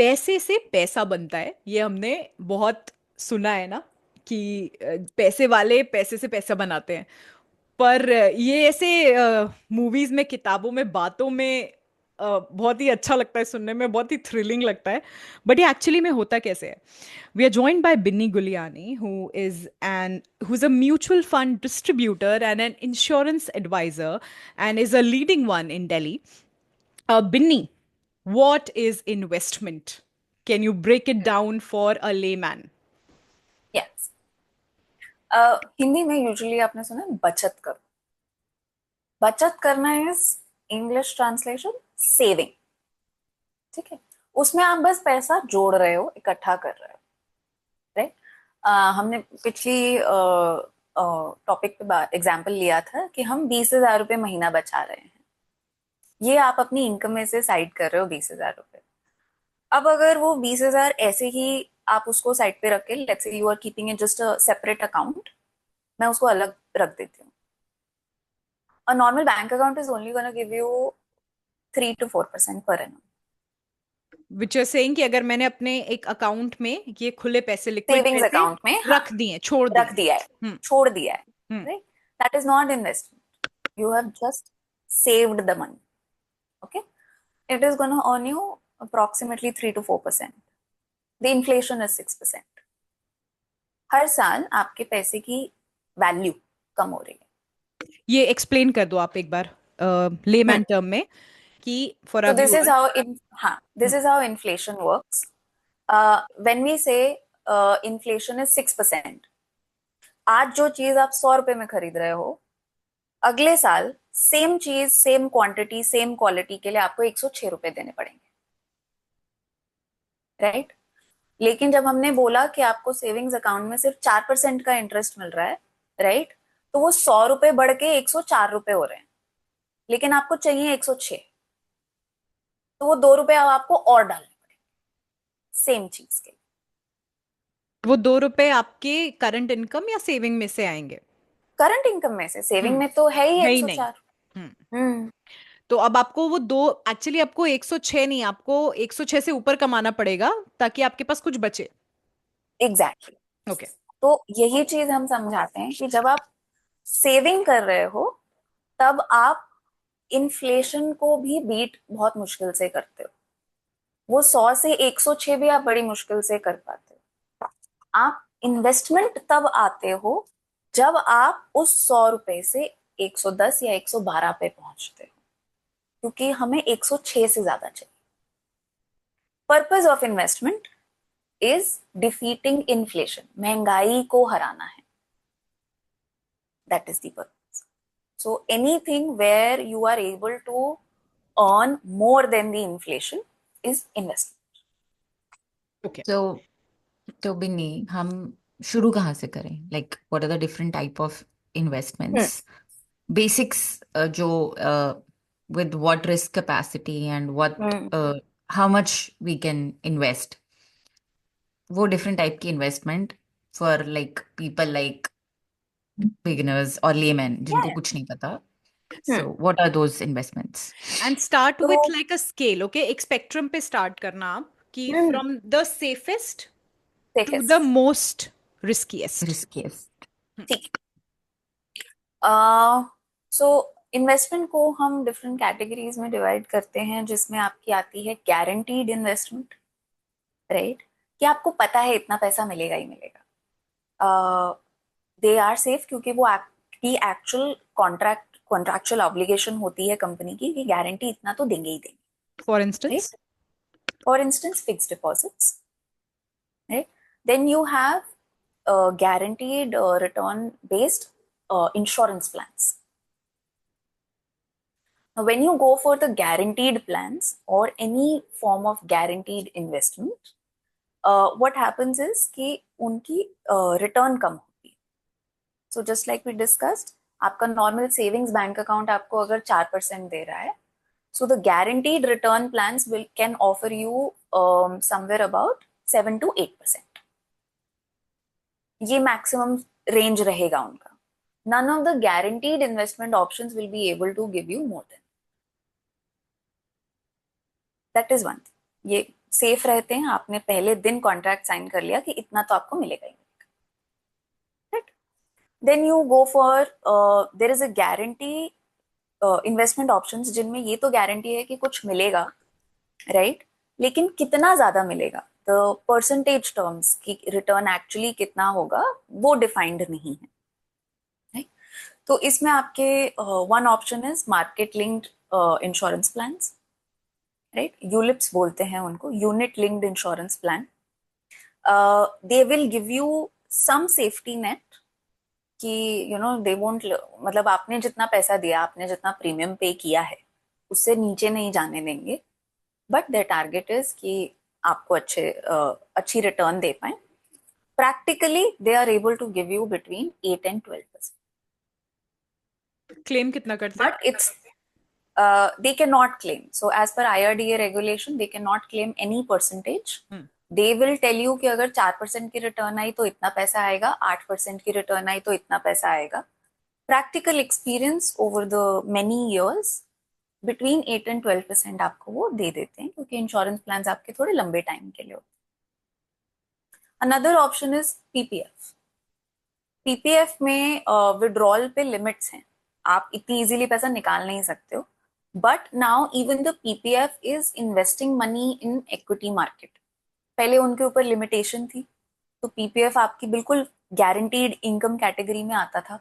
पैसे से पैसा बनता है, ये हमने बहुत सुना है ना, कि पैसे वाले पैसे से पैसा बनाते हैं। पर ये ऐसे मूवीज में, किताबों में, बातों में बहुत ही अच्छा लगता है सुनने में, बहुत ही थ्रिलिंग लगता है। बट ये एक्चुअली में होता कैसे है? We are joined by Binny Guliani, who's a mutual fund distributor and an insurance advisor, and is a leading one in Delhi. Binny, what is investment? Can you break it down for a layman? Yes. Hindi में usually आपने सुना है बचत करो। बचत करना is English translation saving. ठीक है। उसमें आप बस पैसा जोड़ रहे हो, इकट्ठा कर रहे हो। राइट। हमने पिछली टॉपिक पे एग्जांपल लिया था कि हम 20,000 रुपये महीना बचा रहे हैं। ये आप अपनी इनकम में से साइड कर रहे हो 20,000 रुपये। अब अगर वो 20,000 ऐसे ही आप उसको साइड पे रख के, let's say you are keeping it just a separate account, मैं उसको अलग रख देती हूँ। A normal bank account is only going to give you 3 to 4% per annum. Which are saying कि अगर मैंने अपने एक अकाउंट में ये खुले पैसे, लिक्विड सेविंग्स पैसे अकाउंट में, हाँ, रख दिए, छोड़ रख दिए। दिया है, हम्म। छोड़ दिया है। Hmm. Right. That is not investment. You have just saved the money. Okay. It is going to earn you approximately 3 to 4%. The inflation is 6%. हर साल आपके पैसे की वैल्यू कम हो रही ये एक्सप्लेन कर दो आप एक बार है। लेमैन टर्म में, कि for a So this is viewer. how this is how inflation works. When we say inflation is 6%, आज जो चीज आप 100 रुपए में खरीद रहे हो, अगले साल सेम चीज, सेम क्वांटिटी, सेम क्वालिटी के लिए आपको 106 रुपए देने पड़ेंगे। राइट। लेकिन जब हमने बोला कि आपको सेविंग्स अकाउंट में सिर्फ 4% का इंटरेस्ट मिल रहा है, राइट, तो वो 100 रुपए बढ़ के 104 रुपए हो रहे हैं, लेकिन आपको चाहिए 106, तो वो 2 रुपए अब आपको और डालने पड़ेंगे सेम चीज के। वो 2 रुपए आपके करंट इनकम या सेविंग में से आएंगे? करंट इनकम में से, सेविंग हम्म। में तो है ही है ही नहीं। 104। हम्म। हम्म। तो अब आपको वो दो, एक्चुअली आपको 106 नहीं, आपको 106 से ऊपर कमाना पड़ेगा ताकि आपके पास कुछ बचे। एग्जैक्टली। ओके। तो यही चीज हम समझाते हैं कि जब आप सेविंग कर रहे हो, तब आप इन्फ्लेशन को भी बीट बहुत मुश्किल से करते हो। वो 100 से 106 भी आप बड़ी मुश्किल से कर पाते हो। आप इन्वेस्टमेंट तब आते हो जब आप उस 100 रुपए से 110 या 112 पे पहुंचते हो, क्योंकि हमें 106 से ज्यादा चाहिए। Purpose of investment is defeating inflation, महंगाई को हराना है। That is the purpose. So anything where you are able to earn more than the inflation is investment. Okay. तो बिन्नी, हम शुरू कहाँ से करें? Like what are the different type of Hmm. Investments, basics, जो with what risk capacity and what Hmm. How much we can invest, वो different type की investment for like people like beginners और लेमैन Yeah, जिनको yeah. कुछ नहीं पता। Hmm. So what are those investments? And start with तो like a scale, okay, एक spectrum पे स्टार्ट करना आप, कि hmm, from the safest to the safest. Most riskiest. Riskiest. ठीक। सो इन्वेस्टमेंट को हम डिफरेंट कैटेगरीज में डिवाइड करते हैं, जिसमें आपकी आती है गारंटीड इन्वेस्टमेंट। राइट। कि आपको पता है इतना पैसा मिलेगा ही मिलेगा। दे आर सेफ, क्योंकि वो आपकी एक्चुअल कॉन्ट्रैक्चुअल ऑब्लिगेशन होती है कंपनी की कि गारंटी इतना तो देंगे ही देंगे। For instance. Right. For instance fixed deposits. Right? Then you have guaranteed return based insurance plans. Now, when you go for the guaranteed plans or any form of guaranteed investment, what happens is कि उनकी return कम होती है. So just like we discussed, आपका normal savings bank account आपको अगर 4% दे रहा है, so the guaranteed return plans can offer you somewhere about 7 to 8%. ये मैक्सिमम रेंज रहेगा उनका। None of the guaranteed investment options will be able to give you more than that is one thing. ये safe रहते हैं, आपने पहले दिन contract sign कर लिया कि इतना तो आपको मिलेगा ही, right? Then you go for, there is a guarantee investment options जिनमें ये तो गारंटी है कि कुछ मिलेगा, राइट? लेकिन कितना ज्यादा मिलेगा, द परसेंटेज टर्म्स की रिटर्न एक्चुअली कितना होगा वो डिफाइंड नहीं है, राइट? तो इसमें आपके one option is market linked insurance plans, right? ULIPs बोलते हैं उनको, unit linked insurance plan. They will give you some safety net कि दे वोंट, मतलब आपने जितना पैसा दिया, आपने जितना प्रीमियम पे किया है उससे नीचे नहीं जाने देंगे, बट देयर टारगेट इज कि आपको अच्छी रिटर्न दे पाए. Practically they are able to give you between 8 and 12%. Claim कितना करते हैं? But it's they cannot claim. So as per IRDA regulation, they cannot claim any percentage. They will tell you कि अगर 4% की रिटर्न आई तो इतना पैसा आएगा, 8% की रिटर्न आई तो इतना पैसा आएगा. Practical experience over the many years between 8 and 12% आपको वो दे देते हैं, क्योंकि इंश्योरेंस प्लान आपके थोड़े लंबे टाइम के लिए होते हैं. Another option is PPF. PPF में विड्रॉल पे लिमिट्स हैं, आप इतनी इजीली पैसा निकाल नहीं सकते हो. But now even the PPF is investing money in equity market. पहले उनके ऊपर लिमिटेशन थी, तो पीपीएफ आपकी बिल्कुल गारंटीड इनकम कैटेगरी में आता था.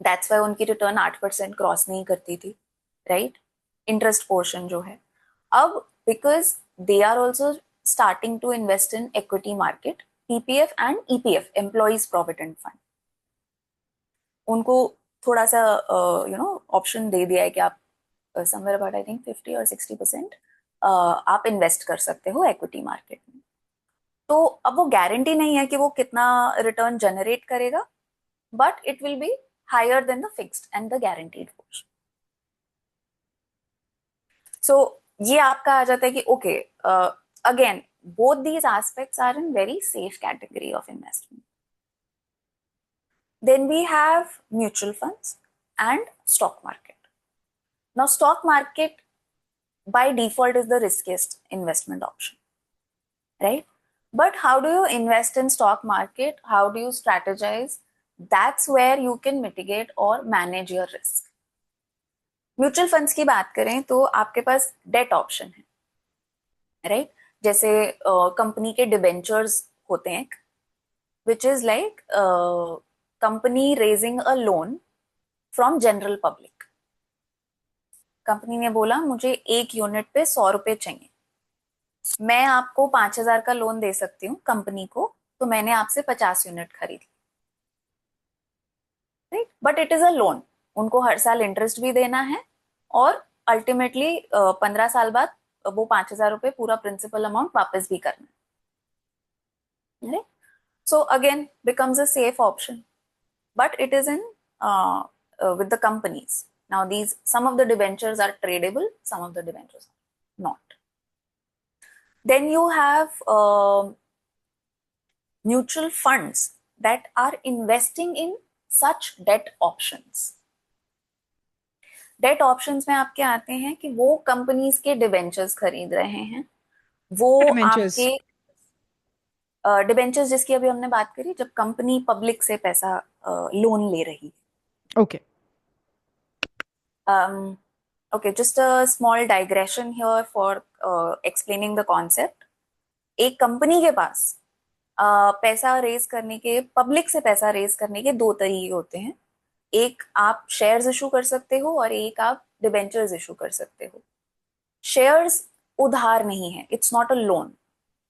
दैट्स वाई उनकी रिटर्न 8% क्रॉस नहीं करती थी, राइट? इंटरेस्ट पोर्शन जो है. अब because they are also starting to invest in equity market, PPF and EPF, employees provident fund, उनको थोड़ा सा ऑप्शन दे दिया है कि आप समवेयर अबाउट आई थिंक 50 और 60% आप इन्वेस्ट कर सकते हो इक्विटी मार्केट में. तो अब वो गारंटी नहीं है कि वो कितना रिटर्न जनरेट करेगा, but it will be higher then the fixed and the guaranteed portion. So ये आपका आ जाता है कि okay, again both these aspects are in very safe category of investment. Then we have mutual funds and stock market. Now stock market by default is the riskiest investment option, right? But how do you invest in stock market? How do you strategize? That's where you can mitigate or manage your risk. Mutual funds की बात करें तो आपके पास date option है, right? जैसे company के debentures होते हैं, which is like company raising a loan from general public. Company ने बोला मुझे एक यूनिट पे 100 रुपए चाहिए, मैं आपको 5,000 का लोन दे सकती हूँ कंपनी को, तो मैंने आपसे 50 यूनिट खरीद ली, right? But it is a loan, उनको हर साल इंटरेस्ट भी देना है और अल्टीमेटली 15 साल बाद वो 5,000 रुपए पूरा प्रिंसिपल अमाउंट वापस भी करना है. So again becomes a safe option, but it is in with the companies. Now some of the debentures are tradable, some of the debentures are not. Then you have mutual funds that are investing in such debt options. Debt options में आपके आते हैं कि वो companies के debentures खरीद रहे हैं, वो Debentures. आपके डिबेंचर्स जिसकी अभी हमने बात करी, जब कंपनी पब्लिक से पैसा लोन ले रही है. Okay. Okay, just a small digression here for explaining the concept. एक कंपनी के पास पैसा रेज करने के, पब्लिक से पैसा रेज करने के दो तरीके होते हैं. एक आप शेयर्स इशू कर सकते हो और एक आप डिबेंचर्स इशू कर सकते हो. शेयर्स उधार नहीं है, it's not a loan,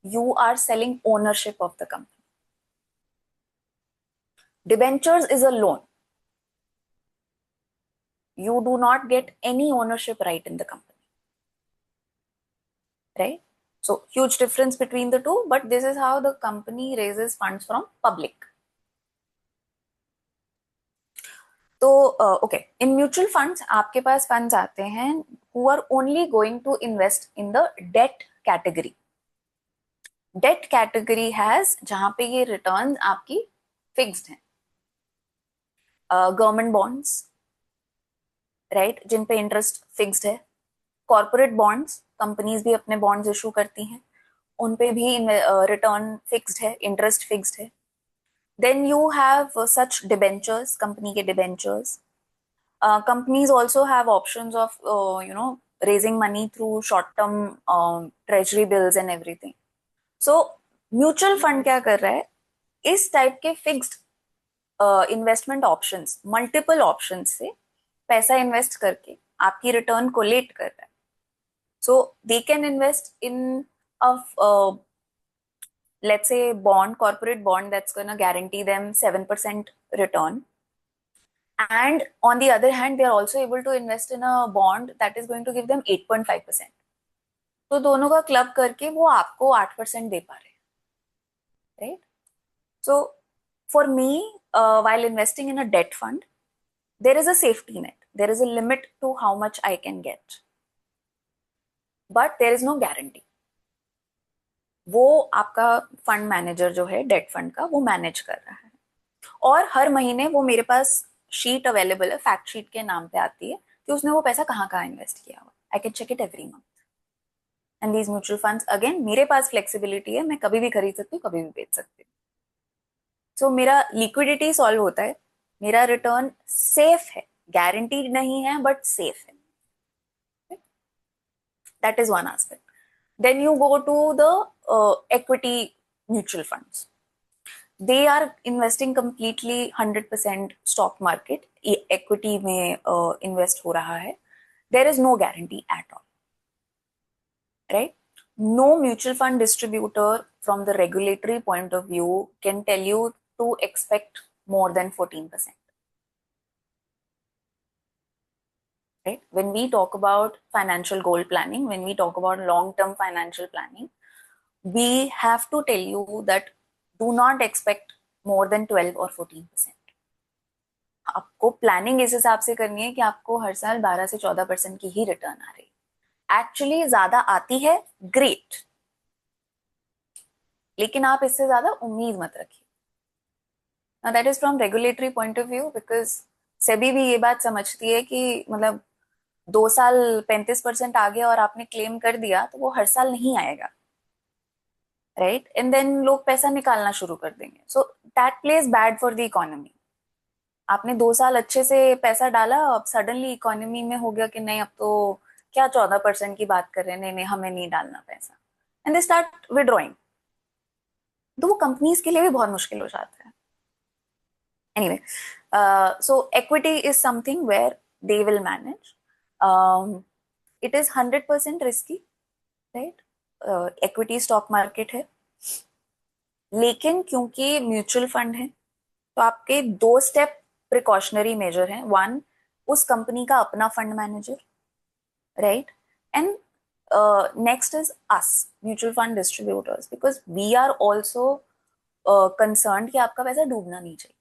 you are selling ownership of the company. Debentures is a loan, you do not get any ownership right in the company, right? So huge difference between the two, but this is how the company raises funds from public. तो okay, in mutual funds आपके पास funds आते हैं who are only going to invest in the debt category. Debt category has जहां पे ये returns आपकी fixed हैं, government bonds, राइट, जिन पे इंटरेस्ट फिक्स्ड है, कॉर्पोरेट बॉन्ड्स, कंपनीज भी अपने बॉन्ड्स इशू करती हैं, उन पे भी रिटर्न फिक्स्ड है, इंटरेस्ट फिक्स्ड है. Then you have such debentures, company के debentures. Companies also have options of raising money through short term treasury bills and everything. So mutual fund क्या कर रहा है, इस टाइप के fixed investment options, multiple options से पैसा इन्वेस्ट करके आपकी रिटर्न कोलेट कर रहा है. So they can invest in a let's say bond, corporate bond that's going to guarantee them 7% return, and on the other hand they are also able to invest in a bond that is going to give them 8.5%. तो दोनों का club करके वो आपको 8% दे पा रहे हैं, right? So for me, while investing in a debt fund, there is a safety net, there is a limit to how much I can get, but there is no guarantee. वो आपका fund manager जो है date fund का, वो manage कर रहा है, और हर महीने वो मेरे पास शीट अवेलेबल है, फैक्ट शीट के नाम पे आती है कि उसने वो पैसा कहाँ कहाँ इन्वेस्ट किया हुआ. I can check it every month. And these mutual funds, again मेरे पास फ्लेक्सिबिलिटी है, मैं कभी भी खरीद सकती हूँ, कभी भी बेच सकती हूँ. सो मेरा लिक्विडिटी सॉल्व होता है, मेरा रिटर्न सेफ है, गारंटीड नहीं है बट सेफ है. That is one aspect. Then you go to the equity mutual funds. They are investing completely 100% stock market. Equity में invest हो रहा है. There is no guarantee at all, right? No mutual fund distributor from the regulatory point of view can tell you to expect more than 14%. Right? When we talk about financial goal planning, when we talk about long-term financial planning, we have to tell you that do not expect more than 12 or 14%. आपको planning इस हिसाब से करनी है कि आपको हर साल 12 से 14% की ही रिटर्न आ रही है. एक्चुअली ज्यादा आती है, ग्रेट, लेकिन आप इससे ज्यादा उम्मीद मत रखिए. Now that is from regulatory point of view, because SEBI भी ये बात समझती है कि मतलब 2 साल 35% आ गया और आपने क्लेम कर दिया तो वो हर साल नहीं आएगा, राइट? एंड देन लोग पैसा निकालना शुरू कर देंगे. So that plays bad for the economy. आपने 2 साल अच्छे से पैसा डाला, अब सडनली इकोनॉमी में हो गया कि नहीं, अब तो क्या 14% की बात कर रहे हैं, नहीं नहीं हमें नहीं डालना पैसा, एंड दे स्टार्ट विड्रॉइंग. तो वो कंपनीज के लिए भी बहुत मुश्किल हो जाता है. Anyway, so equity is something where they will manage. It is 100% risky, right? Equity stock market है, लेकिन क्योंकि म्यूचुअल फंड है तो आपके 2 स्टेप प्रिकॉशनरी मेजर हैं. 1, उस कंपनी का अपना fund manager, right? And next is us mutual fund distributors, because we are also concerned कि आपका पैसा डूबना नहीं चाहिए.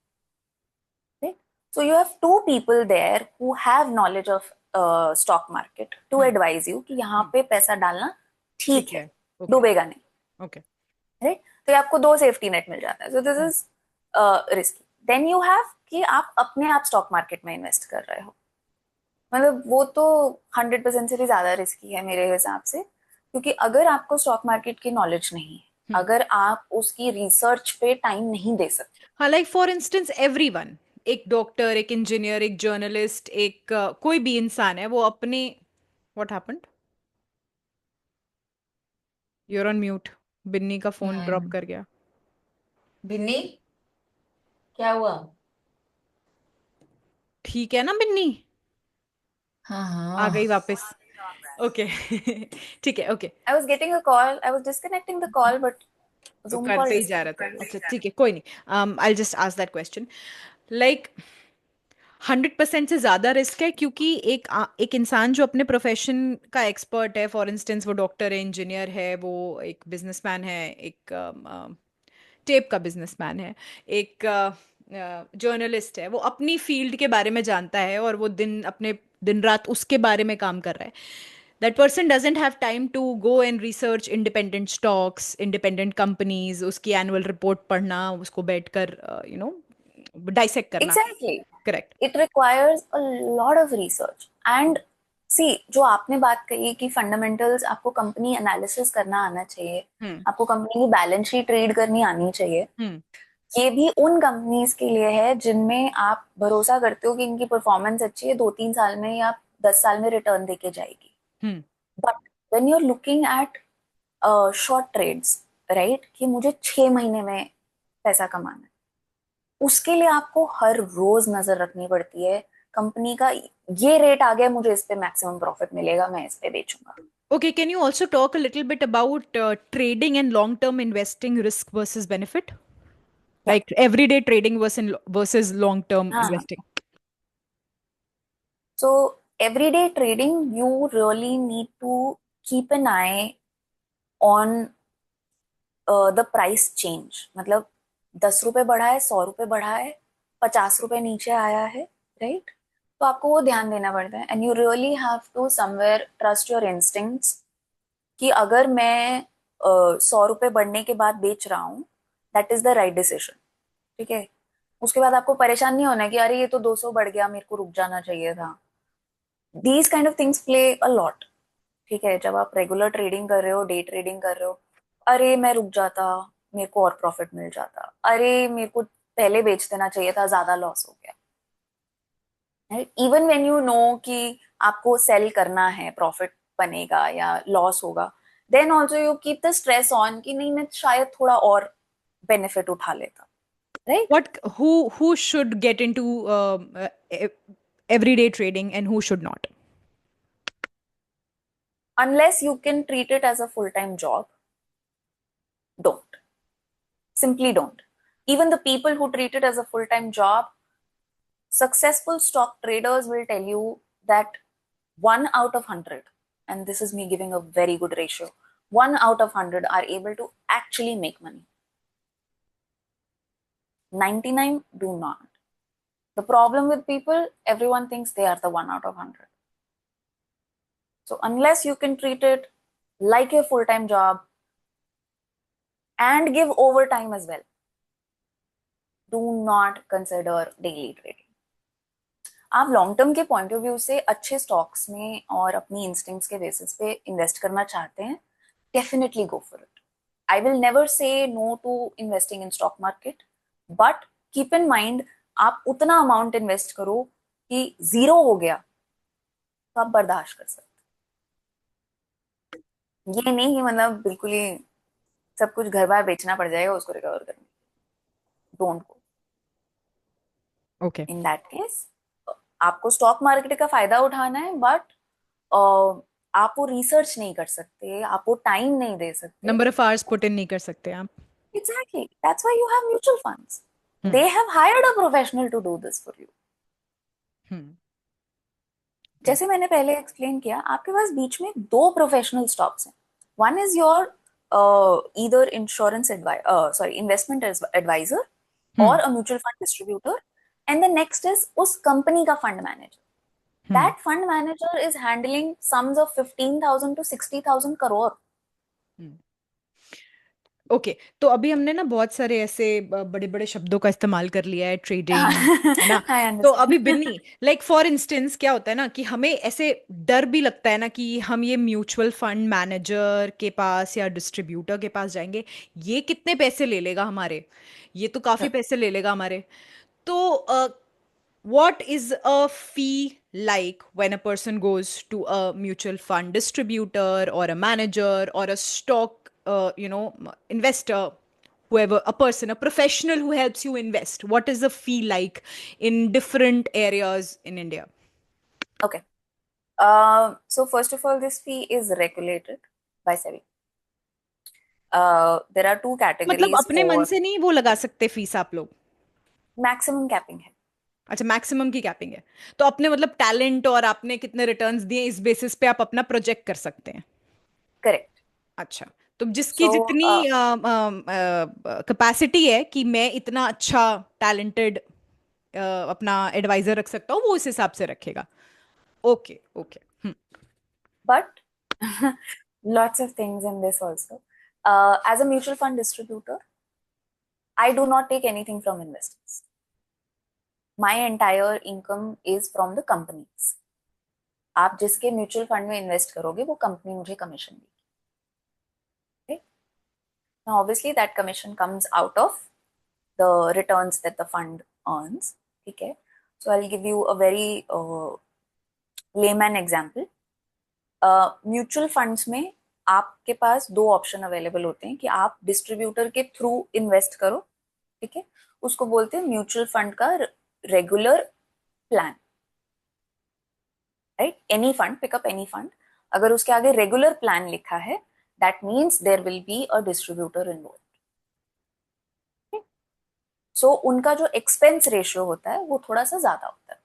So you have 2 people there who have knowledge of stock market to advise you कि यहाँ पे पैसा डालना ठीक है, डूबेगा नहीं. Okay. Right? तो ये आपको 2 सेफ्टी नेट मिल जाता है. So this is risky. Then you have कि आप अपने आप स्टॉक मार्केट में इन्वेस्ट कर रहे हो, मतलब वो तो 100% से भी ज्यादा रिस्की है मेरे हिसाब से, क्योंकि अगर आपको स्टॉक मार्केट की नॉलेज नहीं है, अगर आप उसकी रिसर्च पे टाइम नहीं दे सकते. हाँ, लाइक फॉर इंस्टेंस एवरीवन, एक डॉक्टर, एक इंजीनियर, एक जर्नलिस्ट, एक कोई भी इंसान है, वो अपने what happened, you're on mute. Binny का फोन ड्रॉप कर गया. बिन्नी, क्या हुआ? ठीक है ना बिन्नी? हाँ आ गई हाँ. वापस. ओके. ठीक है. Okay. I was getting a call. I was disconnecting the call, but वो Zoom call करते ही जा रहा था. disconnected. अच्छा ठीक है, कोई नहीं. I just ask that question. Like 100% से ज्यादा रिस्क है, क्योंकि एक इंसान जो अपने प्रोफेशन का एक्सपर्ट है, फॉर इंस्टेंस वो डॉक्टर है, इंजीनियर है, वो एक बिजनेसमैन है, एक टेप का बिजनेसमैन है, एक जर्नलिस्ट है, वो अपनी फील्ड के बारे में जानता है और वो दिन रात उसके बारे में काम कर रहा है. That person doesn't have time to go and research independent stocks, independent companies, उसकी एनुअल रिपोर्ट पढ़ना, उसको बैठकर डाइसेक्ट करना. Exactly. Correct. It requires a lot of research, and see, जो आपने बात कही कि फंडामेंटल्स, आपको कंपनी एनालिसिस करना आना चाहिए, हम्म। आपको कंपनी की बैलेंस शीट रीड करनी आनी चाहिए, हम्म। ये भी उन कंपनीज के लिए है जिनमें आप भरोसा करते हो कि इनकी परफॉर्मेंस अच्छी है, 2-3 साल में या 10 साल में रिटर्न देके जाएगी। Hmm. But when you are looking at short trades, right, कि मुझे 6 महीने में पैसा कमाना है, उसके लिए आपको हर रोज नजर रखनी पड़ती है कंपनी का, ये रेट आ गया, मुझे इस पे मैक्सिमम प्रॉफिट मिलेगा, मैं इस पे बेचूंगा। Okay, can you also talk a little bit about trading and long-term investing risk versus benefit? या, Like everyday trading versus long-term हाँ, investing. So everyday trading you really need to keep an eye on the price change, मतलब 10 रुपए बढ़ा है, 100 रुपए बढ़ा है, 50 रुपए नीचे आया है, राइट, तो आपको वो ध्यान देना पड़ता है, and you really have to somewhere trust your instincts कि अगर मैं 100 रुपए बढ़ने के बाद बेच रहा हूँ, that is the right decision, ठीक है। उसके बाद आपको परेशान नहीं होना कि अरे ये तो 200 बढ़ गया, मेरे को रुक जाना चाहिए था। These kind of things play a lot, ठीक है। जब आप रेगुलर ट्रेडिंग कर रहे हो, डे ट्रेडिंग कर रहे हो, अरे मैं रुक जाता, मेरे को और प्रॉफिट मिल जाता, अरे मेरे को पहले बेच देना चाहिए था, ज्यादा लॉस हो गया, इवन व्हेन यू नो कि आपको सेल करना है, प्रॉफिट बनेगा या लॉस होगा, then also you keep the stress on कि नहीं, मैं शायद थोड़ा और बेनिफिट उठा लेता, right. What who should get into everyday trading and who should not? Unless you can treat it as a full-time job, don't. Simply don't. Even the people who treat it as a full-time job, successful stock traders will tell you that 1 out of 100, and this is me giving a very good ratio, 1 out of 100 are able to actually make money. 99 do not. The problem with people, everyone thinks they are the 1 out of 100. So unless you can treat it like a full-time job and give overtime as well, do not consider daily trading. आप long term के point of view से अच्छे stocks में और अपनी instincts के basis पे invest करना चाहते हैं, definitely go for it. I will never say no to investing in stock market, but keep in mind, आप उतना अमाउंट इन्वेस्ट करो कि जीरो हो गया तो आप बर्दाश्त कर सकते, ये नहीं कि मतलब बिल्कुल ही सब कुछ घर बार बेचना पड़ जाएगा उसको रिकवर करने। Don't go Okay. In that case. आपको स्टॉक मार्केट का फायदा उठाना है, बट आप वो रिसर्च नहीं कर सकते, आप वो टाइम नहीं दे सकते। Number of hours put in नहीं कर सकते आप. Exactly, that's why you have mutual funds, Hmm. They have hired a professional to do this for you. Hmm. Okay. जैसे मैंने पहले एक्सप्लेन किया, आपके पास बीच में दो प्रोफेशनल स्टॉक्स हैं, one is your either insurance sorry investment advisor Hmm. और a mutual fund distributor, and the next is उस कंपनी का fund manager. Hmm. That fund manager is handling sums of 15,000 to 60,000 crore. Hmm. Okay, तो अभी हमने ना बहुत सारे ऐसे बड़े बड़े शब्दों का इस्तेमाल कर लिया है, ट्रेडिंग, है ना? I तो अभी understand. Binny, like for instance क्या होता है ना कि हमें ऐसे डर भी लगता है ना कि हम ये म्यूचुअल फंड मैनेजर के पास या डिस्ट्रीब्यूटर के पास जाएंगे, ये कितने पैसे ले लेगा हमारे, ये तो काफी पैसे ले लेगा हमारे। तो what is a fee like when a person goes to a mutual fund distributor or a manager or a stock investor, whoever, a person, a professional who helps you invest? What is the fee like in different areas in India? Okay. So first of all, this fee is regulated by SEBI. There are two मतलब categories अपने मन for से नहीं वो लगा सकते fees आप लोग? maximum capping है। अच्छा, मैक्सिमम की कैपिंग है। तो अपने मतलब टैलेंट और आपने कितने रिटर्न्स दिए इस बेसिस पे आप अपना प्रोजेक्ट कर सकते हैं? Correct. अच्छा, तो जिसकी So जितनी कैपेसिटी है कि मैं इतना अच्छा टैलेंटेड अपना एडवाइजर रख सकता हूँ, वो उस हिसाब से रखेगा। Okay, okay. Hmm. but lots of things in this also. As a mutual fund distributor, I do not take anything from investors. My entire income is from the companies. आप जिसके म्यूचुअल फंड में invest करोगे वो company मुझे commission देगी. Now obviously that commission comes out of the returns that the fund earns. ठीक है. So I'll give you a very layman example. Mutual funds में आपके पास दो ऑप्शन अवेलेबल होते हैं कि आप डिस्ट्रीब्यूटर के थ्रू इन्वेस्ट करो. ठीक है. उसको बोलते हैं म्यूचुअल फंड का regular plan. Right. Any fund, pick up any fund, अगर उसके आगे रेगुलर प्लान लिखा है that means there will be a distributor involve. So उनका जो एक्सपेंस रेशियो होता है वो थोड़ा सा ज्यादा होता है.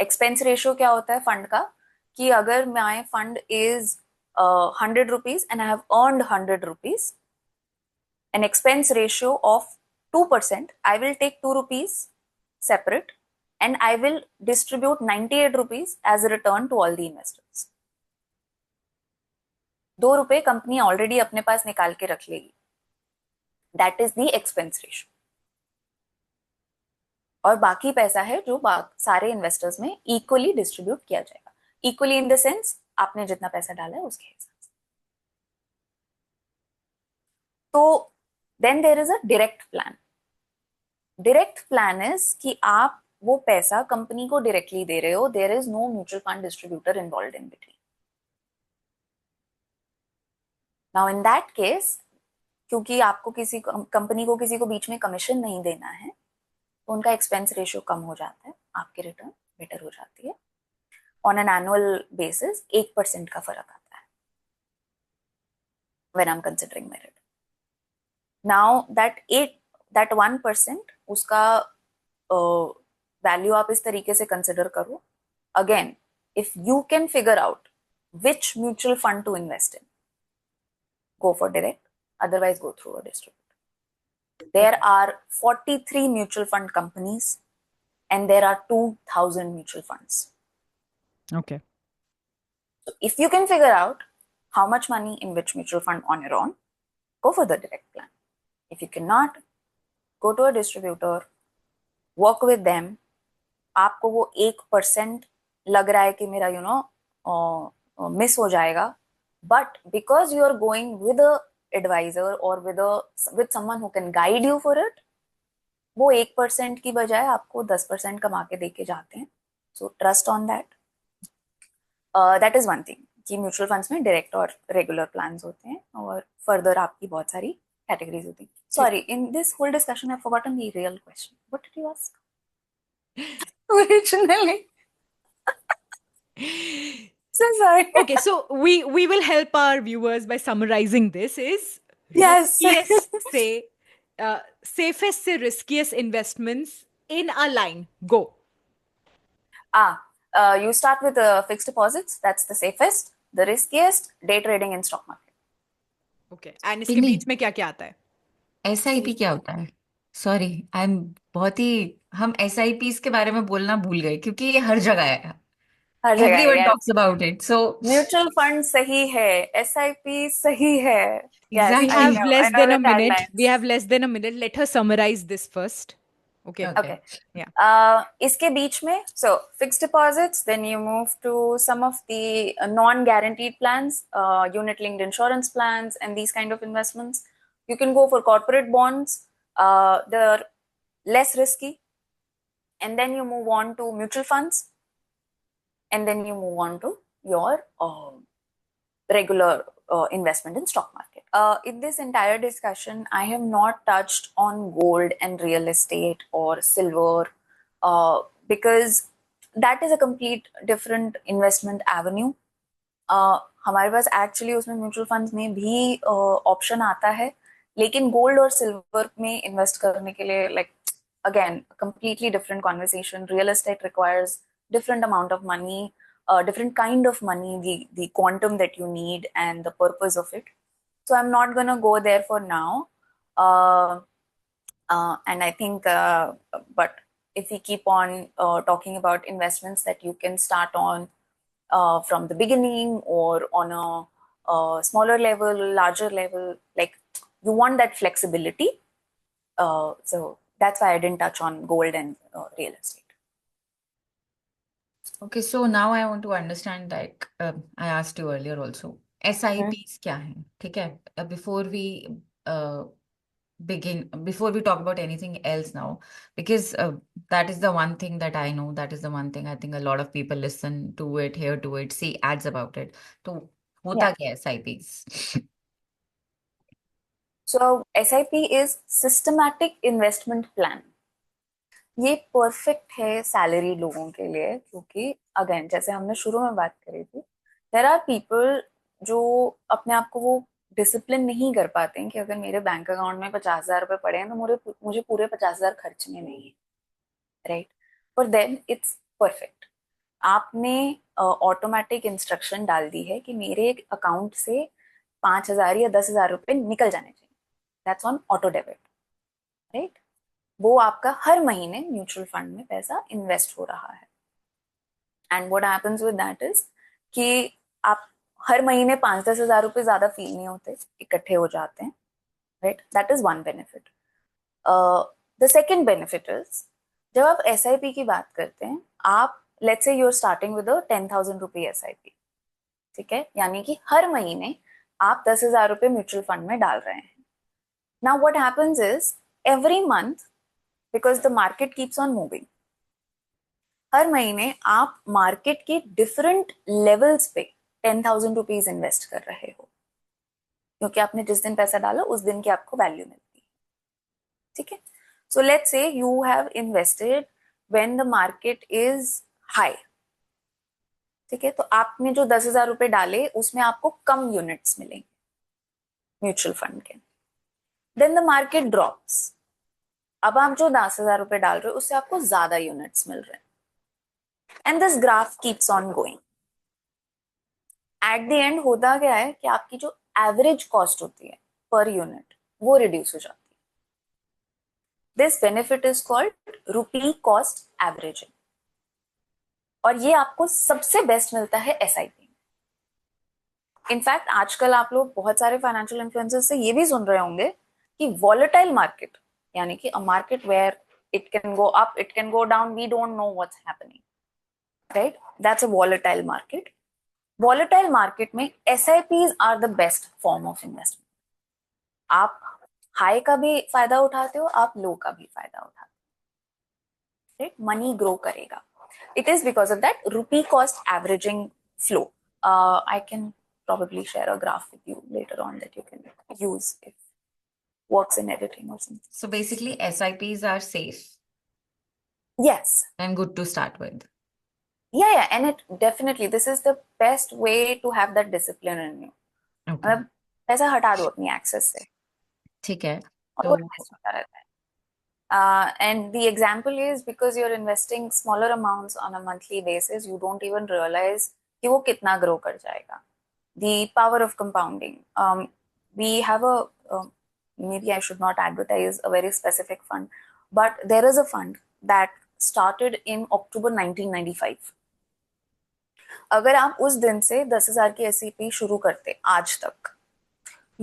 एक्सपेंस रेशियो क्या होता है फंड का, कि अगर माई fund is 100 rupees and I have earned 100 rupees, an expense ratio of 2%, I will take 2 rupees separate and I will distribute 98 rupees as a return to all the investors. 2 रुपए company already अपने पास निकाल के रख लेगी. That is the expense ratio. और बाकी पैसा है जो सारे इन्वेस्टर्स में इक्वली डिस्ट्रीब्यूट किया जाएगा. इक्वली इन द सेंस आपने जितना पैसा डाला है उसके हिसाब से. तो then there is a direct plan. Direct plan is कि आप वो पैसा कंपनी को डायरेक्टली दे रहे हो. There is no mutual fund distributor involve in between. Now in that case, क्योंकि आपको किसी कंपनी को किसी को बीच में कमीशन नहीं देना है तो उनका एक्सपेंस रेशियो कम हो जाता है, आपकी रिटर्न बेटर हो जाती है. ऑन एन एनुअल बेसिस 1% का फर्क आता है when I am considering merit. Now that 1% उसका वैल्यू आप इस तरीके से कंसिडर करो. Again, if you can figure out which mutual fund to invest in, go for direct, otherwise go through a distributor. There are 43 mutual fund companies and there are 2000 mutual funds. Okay. So if you can figure out how much money in which mutual fund on your own, go for the direct plan. If you cannot, go to a distributor, work with them. आपको वो 1% लग रहा है कि मेरा miss हो जाएगा, but because you are going with a advisor or with someone who can guide you for it, वो 1% की बजाय आपको 10% कमा के दे के जाते हैं. So trust on that. That is one thing कि म्यूचुअल फंड्स में डायरेक्ट और रेगुलर प्लान्स होते हैं और फर्दर आपकी बहुत सारी कैटेगरीज होती हैं. Sorry, in this whole discussion I've forgotten the real question. What did you ask originally? So sorry. Okay, so we will help our viewers by summarizing this. Is Yes. riskiest से safest से riskiest investments in a line. Go. You start with fixed deposits. That's the safest. The riskiest, day trading in stock market. Okay. And इसके नहीं, बीच में क्या क्या आता है? SIP क्या होता है? सॉरी, हम SIPs के बारे में बोलना भूल गए क्योंकि ये हर जगह है. हर जगह है. Everyone Yes. talks about it. So Mutual fund सही है, SIP सही है. Yes, We exactly. have I less know than the a minute. taglines. We have less than a minute. Let her summarize this first. Okay. Okay. Yeah. इसके बीच में, so fixed deposits, then you move to some of the non-guaranteed plans, unit-linked insurance plans, and these kind of investments. You can go for corporate bonds. They're less risky. And then you move on to mutual funds. And then you move on to your regular investment in stock market. In this entire discussion, I have not touched on gold and real estate or silver because that is a complete different investment avenue. हमारे पास actually उसमें mutual funds में भी option आता है, लेकिन gold और silver में invest करने के लिए like again completely different conversation. Real estate requires different amount of money, different kind of money, the quantum that you need and the purpose of it. So I'm not gonna go there for now. And I think, but if we keep on talking about investments that you can start on from the beginning or on a smaller level, larger level, like you want that flexibility. So that's why I didn't touch on gold and real estate. Okay, so now I want to understand, like I asked you earlier also, SIPs क्या है, ठीक है? Before we uh, before we talk about anything else now, because that is the one thing that I know, that is the one thing I think a lot of people listen to it, hear to it, see ads about it. तो Yeah. होता क्या है SIPs? So SIP is systematic investment plan. ये perfect है salary लोगों के लिए, क्योंकि अगेन जैसे हमने शुरू में बात करी थी, देर आर पीपल जो अपने आप को वो डिसिप्लिन नहीं कर पाते हैं कि अगर मेरे बैंक अकाउंट में 50,000 रुपए पड़े हैं तो मुझे पूरे 50,000 खर्चने नहीं है, right? For them it's perfect. आपने ऑटोमेटिक इंस्ट्रक्शन डाल दी है कि मेरे अकाउंट से 5,000 या 10,000 रुपए निकल जाने चाहिए, that's on auto debit, right? वो आपका हर महीने म्यूचुअल फंड में पैसा इन्वेस्ट हो रहा है। And what happens with that is कि आप हर महीने 5-10 हजार रुपए ज्यादा फील नहीं होते, इकट्ठे हो जाते हैं, right? That is one benefit. The second benefit is, जब आप SIP की बात करते हैं, आप let's say you are starting with 10,000 rupee SIP, ठीक है? यानी कि हर महीने आप 10,000 रुपए म्यूचुअल फंड में डाल रहे हैं। Now what happens is every month, because the market keeps on moving, हर महीने आप मार्केट के डिफरेंट लेवल्स पे 10,000 रुपीज इन्वेस्ट कर रहे हो, क्योंकि आपने जिस दिन पैसा डाला उस दिन की आपको वैल्यू मिलती है, ठीक है? So let's say you have invested when the market is high, ठीक है? तो आपने जो 10,000 रुपए डाले उसमें आपको कम यूनिट्स मिलेंगे म्यूचुअल फंड के। देन द मार्केट ड्रॉप्स, अब आप जो 10,000 रुपए डाल रहे हो उससे आपको ज्यादा यूनिट्स मिल रहे हैं, and this graph keeps on going. At the end होता क्या है कि आपकी जो एवरेज कॉस्ट होती है पर यूनिट वो रिड्यूस हो जाती है। This benefit is called rupee cost averaging, और ये आपको सबसे बेस्ट मिलता है SIP। इनफैक्ट आजकल आप लोग बहुत सारे फाइनेंशियल इन्फ्लुएंसर्स से ये भी सुन रहे होंगे कि वॉलेटाइल मार्केट, यानी कि a market where it can go up, it can go down, we don't know what's happening, right? That's a volatile market. Volatile market में SIPs are the best form of investment. आप high का भी फायदा उठाते हो, आप लो का भी फायदा उठाते हो, राइट? मनी ग्रो करेगा। It is because of that rupee cost averaging flow. I can probably share a graph with you later on that you can use if works in editing or something. So basically, SIPs are safe Yes. and good to start with. Yeah, and it definitely, this is the best way to have that discipline in you. Okay. मतलब पैसा हटा दो अपनी access से ठीक है, और तो वो इन्वेस्ट होता रहता है। And the example is because you're investing smaller amounts on a monthly basis, you don't even realize कि वो कितना grow कर जाएगा। The power of compounding. We have maybe I should not advertise a very specific fund, but there is a fund that started in October 1995. अगर आप उस दिन से 10,000 की SIP शुरू करते आज तक,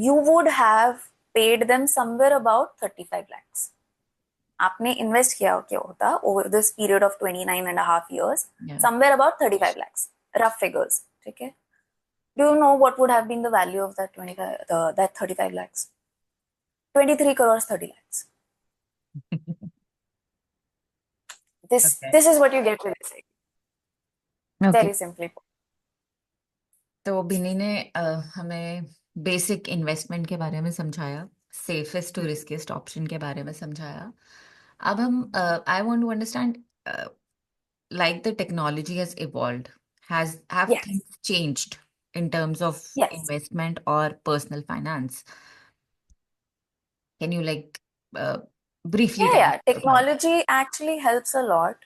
you would have paid them somewhere about 35 lakhs. आपने इन्वेस्ट किया क्या होता over this period of 29.5 years, somewhere about 35 lakhs, rough figures, ठीक है? Do you know what would have been the value of that 35 lakhs? 23 crores 30 lakhs. Okay. This is what you get with this. Okay. Very simply put. तो बिनी ने हमें basic investment के बारे में समझाया, safest to riskiest option के बारे में समझाया। अब हम I want to understand, like the technology has evolved, have Yes. things changed in terms of Yes. investment or personal finance? Can you like briefly tell Yeah, us about? technology actually helps a lot.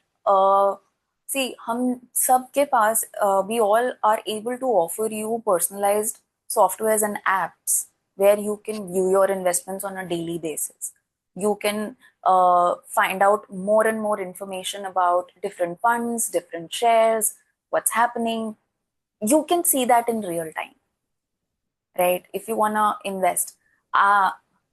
See, हम सबके पास, we all are able to offer you personalized softwares and apps where you can view your investments on a daily basis. You can find out more and more information about different funds, different shares, what's happening. You can see that in real time, right? If you wanna invest.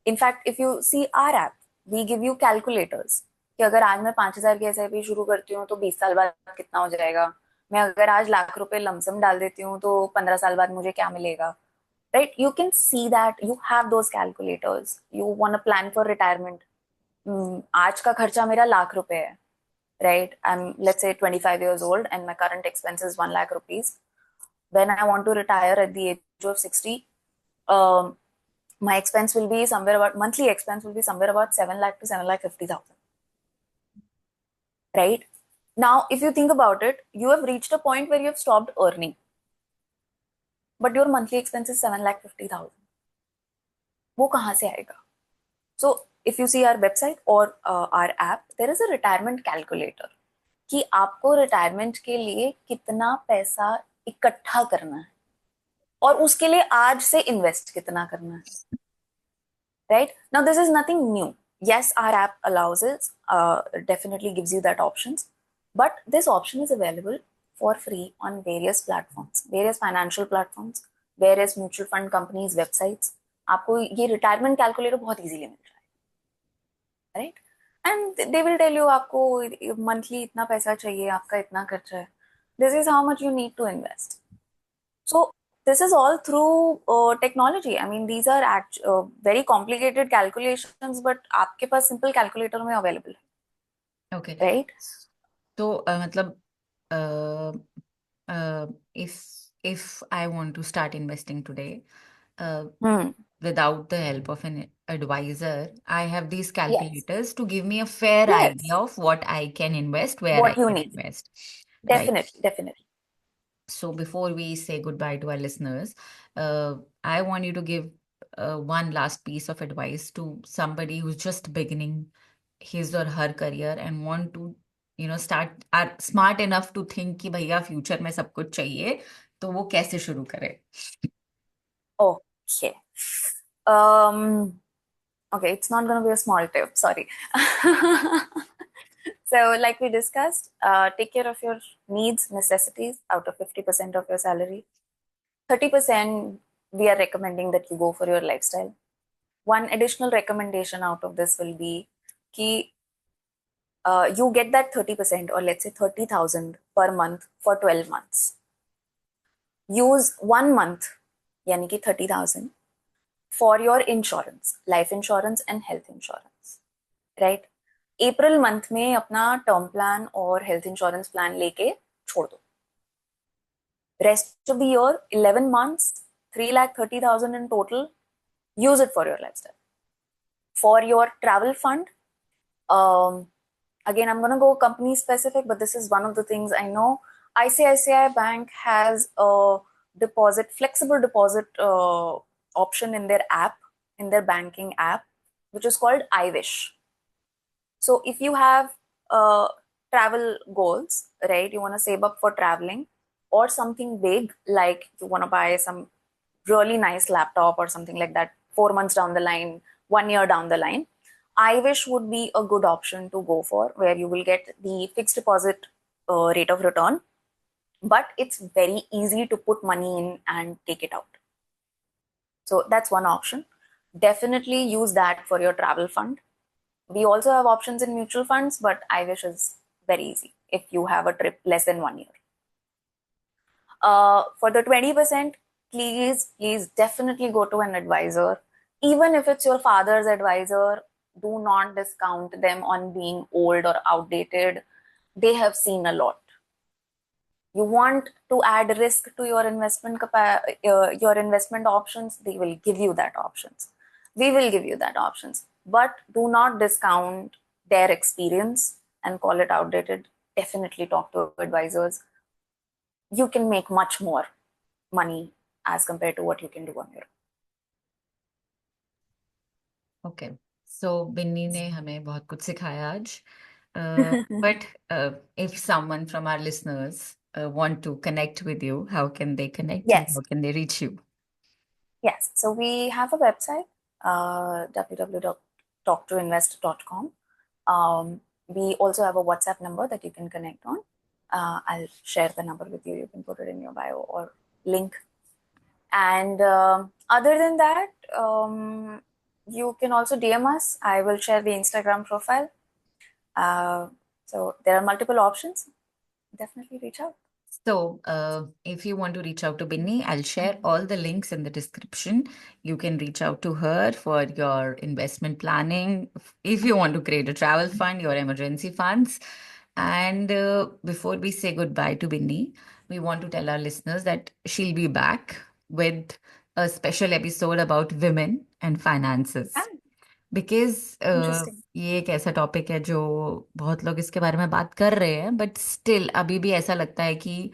In fact, if you see our app, we give you calculators कि अगर आज मैं 5,000 की SIP शुरू करती हूँ तो 20 साल बाद कितना हो जाएगा, मैं अगर आज लाख रुपए लमसम डाल देती हूँ तो 15 साल बाद मुझे क्या मिलेगा, right? You can see that, you have those calculators, you want a plan for retirement. आज का खर्चा मेरा लाख रुपए है, right? I'm, let's say, 25 years old and my current expense is 1 lakh rupees. When I want to retire at the age of 60, um, my expense will be somewhere about, monthly expense will be somewhere about 7 lakh to 7 lakh 50,000, right? Now, if you think about it, you have reached a point where you have stopped earning, but your monthly expense is 7 lakh 50,000. वो कहाँ से आएगा? So, if you see our website or our app, there is a retirement calculator कि आपको retirement के लिए कितना पैसा इकट्ठा करना है और उसके लिए आज से इन्वेस्ट कितना करना है, right? Now this is nothing new. Yes, our app allows it, definitely gives you that options, but this option is available for free on various platforms, various financial platforms, various mutual fund companies websites. आपको ये retirement calculator बहुत easily मिल रहा है, राइट? And they will tell you आपको monthly इतना पैसा चाहिए, आपका इतना खर्चा है, this is how much you need to invest. So this is all through technology. I mean, these are very complicated calculations, but आपके पास simple calculator में available है, Okay. right? तो मतलब if I want to start investing today, Hmm. without the help of an advisor, I have these Yes. calculators to give me a fair Yes. idea of what I can invest, where I What you can need. invest, right? Definitely, definitely. So before we say goodbye to our listeners, I want you to give one last piece of advice to somebody who's just beginning his or her career and want to, start, are smart enough to think कि भैया future में सब कुछ चाहिए, तो वो कैसे शुरू करे? Okay. Um, okay, it's not going to be a small tip, sorry. So, like we discussed, take care of your needs, necessities out of 50% of your salary. 30% we are recommending that you go for your lifestyle. One additional recommendation out of this will be कि you get that 30% or let's say 30,000 per month for 12 months. Use 1 month, yani ki 30,000, for your insurance, life insurance and health insurance, right? April month में अपना term plan और health insurance plan लेके छोड़ दो. Rest of the year, 11 months, 3,30,000 in total, use it for your lifestyle. For your travel fund, again, I'm going to go company specific, but this is one of the things I know. ICICI Bank has a flexible deposit option in their app, in their banking app, which is called iWish. So if you have travel goals, right, you want to save up for traveling or something big, like you want to buy some really nice laptop or something like that 4 months down the line, 1 year down the line, iWish would be a good option to go for, where you will get the fixed deposit rate of return, but it's very easy to put money in and take it out. So that's one option. Definitely use that for your travel fund. We also have options in mutual funds, but iWish is very easy if you have a trip less than 1 year. For the 20%, please definitely go to an advisor. Even if it's your father's advisor, do not discount them on being old or outdated. They have seen a lot. You want to add risk to your your investment options, they will give you that options. We will give you that options, but do not discount their experience and call it outdated. Definitely talk to advisors. You can make much more money as compared to what you can do on your own. Okay. So Binni ने हमें बहुत कुछ सिखाया आज. But if someone from our listeners want to connect with you, how can they connect and how Yes, can they reach you? yes. So we have a website, www.talktoinvest.com. We also have a WhatsApp number that you can connect on. I'll share the number with you. You can put it in your bio or link. And other than that, you can also DM us. I will share the Instagram profile. So there are multiple options. Definitely reach out. So, if you want to reach out to Binny, I'll share all the links in the description. You can reach out to her for your investment planning, if you want to create a travel fund, your emergency funds. And before we say goodbye to Binny, we want to tell our listeners that she'll be back with a special episode about women and finances. Ah, because interesting. ये एक ऐसा topic है जो बहुत लोग इसके बारे में बात कर रहे हैं, बट स्टिल अभी भी ऐसा लगता है कि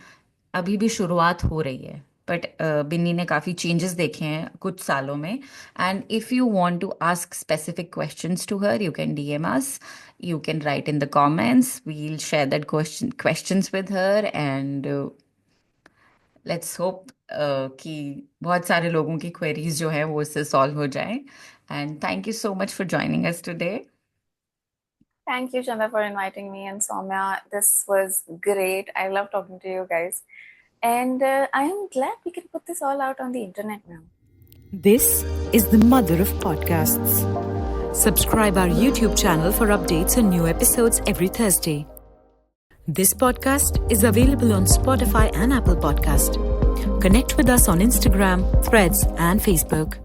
अभी भी शुरुआत हो रही है. बट बिन्नी ने काफ़ी चेंजेस देखे हैं कुछ सालों में. And if you want to ask specific questions to her, you can DM us, you can write in the comments, we will share that questions with her. And let's hope कि बहुत सारे लोगों की क्वेरीज जो है वो इससे solve हो जाए. And thank you so much for joining us today. Thank you, Chanda, for inviting me, and Soumya. This was great. I love talking to you guys. And I am glad we can put this all out on the internet now. This is the mother of podcasts. Subscribe our YouTube channel for updates on new episodes every Thursday. This podcast is available on Spotify and Apple Podcast. Connect with us on Instagram, Threads, and Facebook.